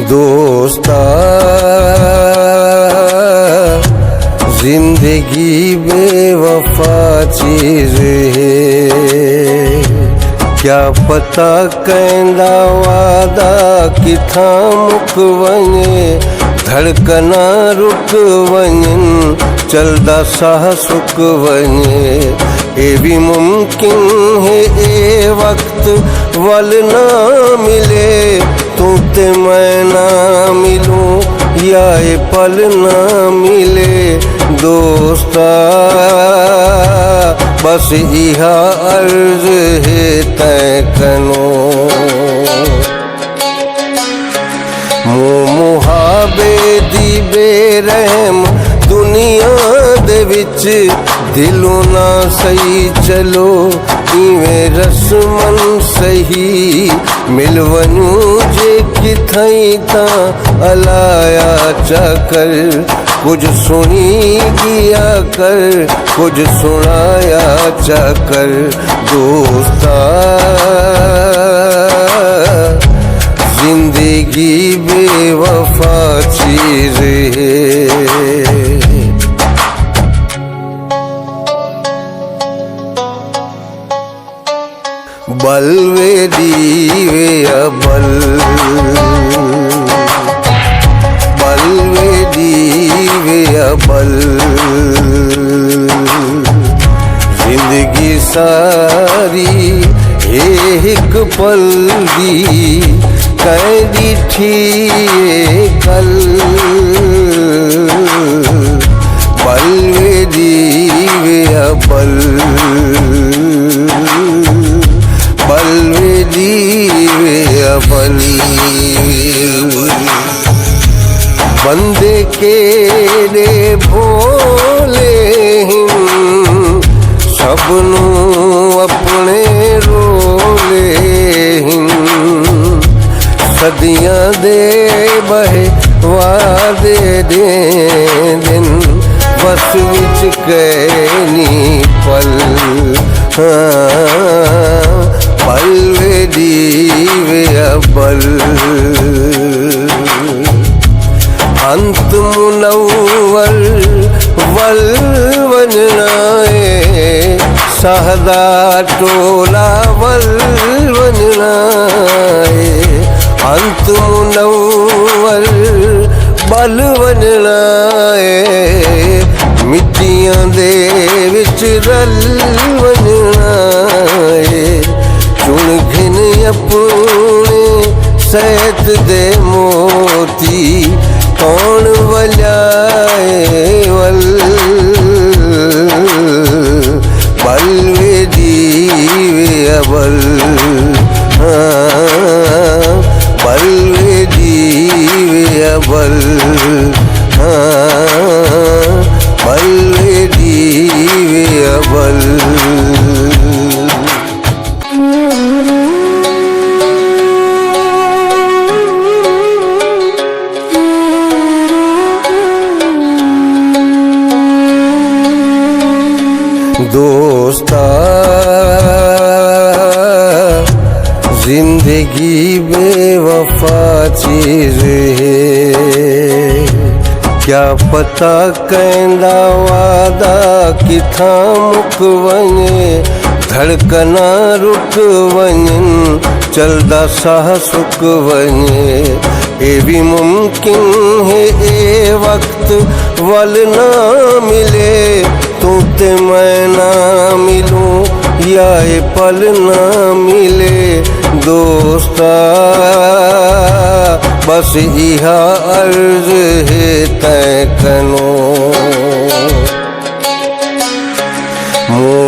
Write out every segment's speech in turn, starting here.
दोस्ता जिंदगी बेवफा चीज है, क्या पता कहंदा वादा किथां मुक वञे, धड़कना रुक वञनि चलदा साह सुक वञे। ये भी मुमकिन है ये वक्त वल ना मिले, तू ते मैं ना मिलूं या ये पल ना मिले। दोस्ता बस इहा अर्ज है तैं कनो, मुहाबे दी बेरहम दुनिया दे विच दिलों ना सही चलो, इवें रस्मन सही मिल वञूं जे किथई तां अलाया चकर। कुछ सुनी गिया कर, कुछ सुनाया चकर। दोस्ता जिंदगी बेवफा चीज है, बल वे दीवे अबल, बल वे दीवे अबल। जिंदगी सारी एक पल दी कैदी थी कल, बल वे दीवे अबल, बल वे दीवे अबल। बंदे के लिए भोले हिं, सबनू अपने रोले हिं। सदियां दे बहे वादे दे दिन, बस विच कैनी पल। पल वे दीवे अबल, अंत मुनव्वर वल वञणा है, सहदा टोला वल वञणा है। अंत मुनव्वर बल वञणा है, मिट्टियां दे विच रल वञणा है। चुन घिन अपने सैत दे मोती, कौन वल्याए वल। बल वे दीवे अबल, बल वे दीवे अबल, बल वे दीवे अबल। दोस्ता जिंदगी बेवफा चीज है, क्या पता कहंदा वादा किथां मुक वञे, धड़कना रुक वञनि चलदा साह सुक वञे। ये भी मुमकिन है ये वक्त वल ना मिले, तू ते मैं ना मिलूं या ये पल ना मिले। दोस्ता बस इहा अर्ज है तैं कनो,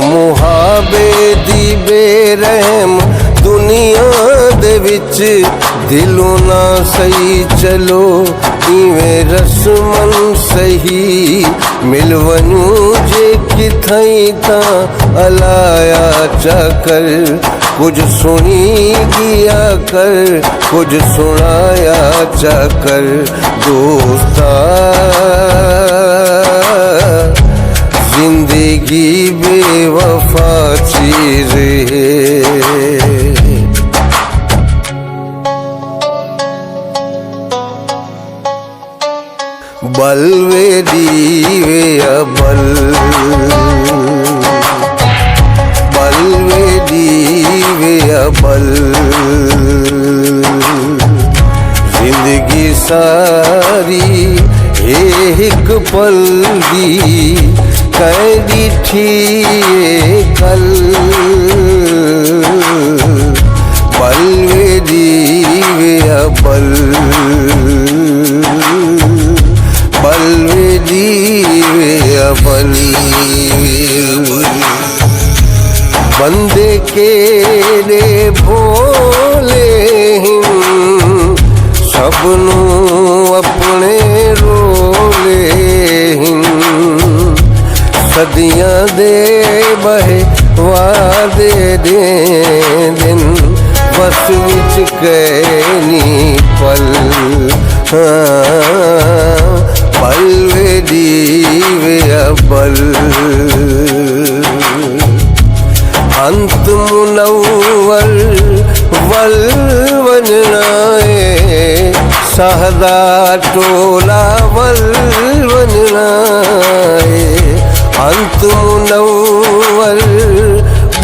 मुहाबे दी बेरहम दुनिया दे विच दिलों ना सही चलो, इवें रस्मन सही मिल वञूं जे किथई तां अलाया चकर। कुछ सुनी गिया कर, कुछ सुनाया चकर। दोस्ता जिंदगी बेवफा चीज है। सारी एक पल दी कै डिठी कल पल वे दीवे बल बल वे दीवे बल बंदे के रे भोले सबनू अपने रोले सदियां दे बहे वादे दे दिन बस विच कैनी पल पल वे दीवे बल अंत मुनव्वर वल वननाए सहदा टोला वल वननाए अंत मुनव्वर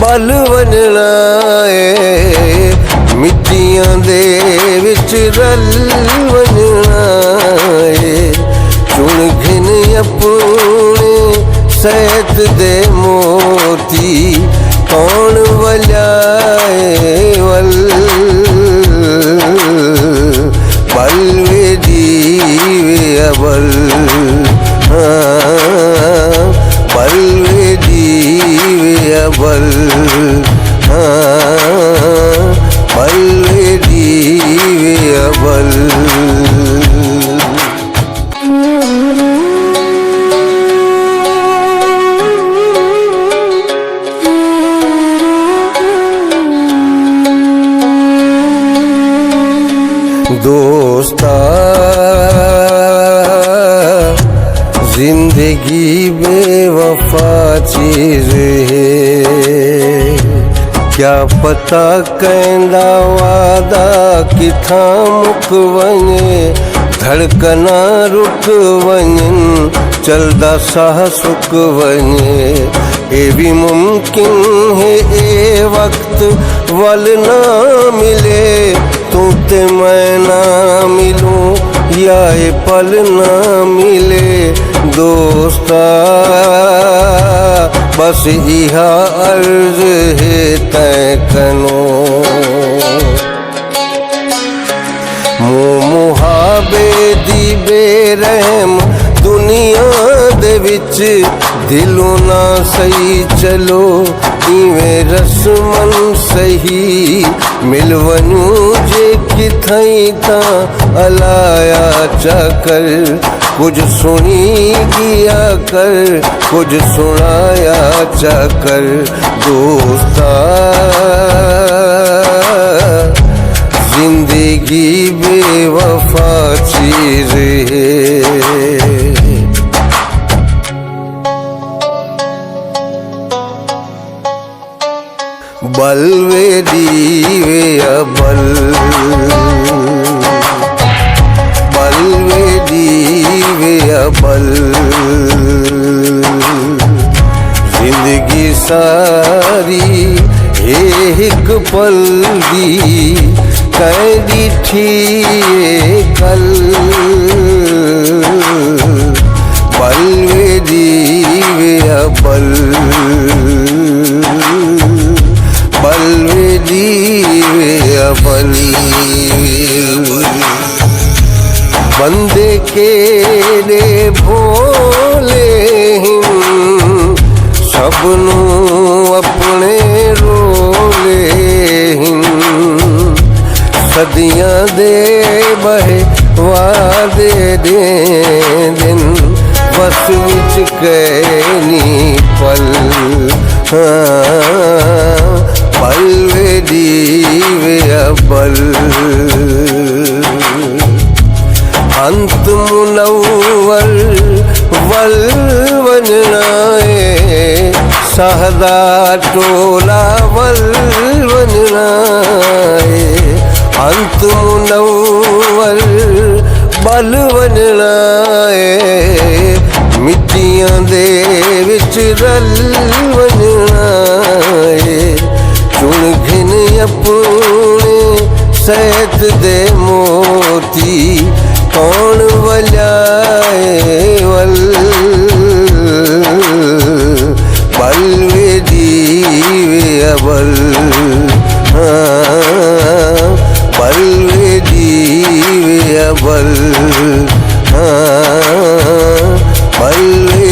बल वननाए मिट्टियां दे विच रल वननाए चुन घिन अपने सैत दे मोती कौन वजाए वल बल वे दीवे बल बल वे दीवे बल बल वे दीवे बल दोस्ता जिंदगी बेवफा चीज है क्या पता कहंदा वादा किथा मुक वञे धड़कना रुक वञन चलदा साह सुक वञे ये भी मुमकिन है ए वक्त वल ना मिले तू ते मैं ना मिलूं या ये पल ना मिले दोस्ता बस इहा अर्ज है तय कनो मुहाबे दी बेरहम दुनिया दे विच दिलों ना सही चलो इवें रस्मन सही मिलवनू जे किथई ता अलाया चकर कुछ सुनी दिया कर कुछ सुनाया चकर दोस्ता जिंदगी बेवफा चीज है बल वे दीवे बल बल वे दीवे बल जिंदगी सारी एक पल दी कै डिठी कल बल वे दीवे बल बल वे दीवे बल बंदे के रे भोले सबनू अपने रोले सदियां दे बहे वादे दे दिन बस विच कैनी पल पल वे दीवे बल अंत मुनव्वर वल वननाए सहदा टोला वल वननाए अंत मुनव्वर बल वननाए मिट्टियां दे विच रल वननाए चुन घिन अपने सैत दे मोती बलवे जीवे अबल, हाँ बलवे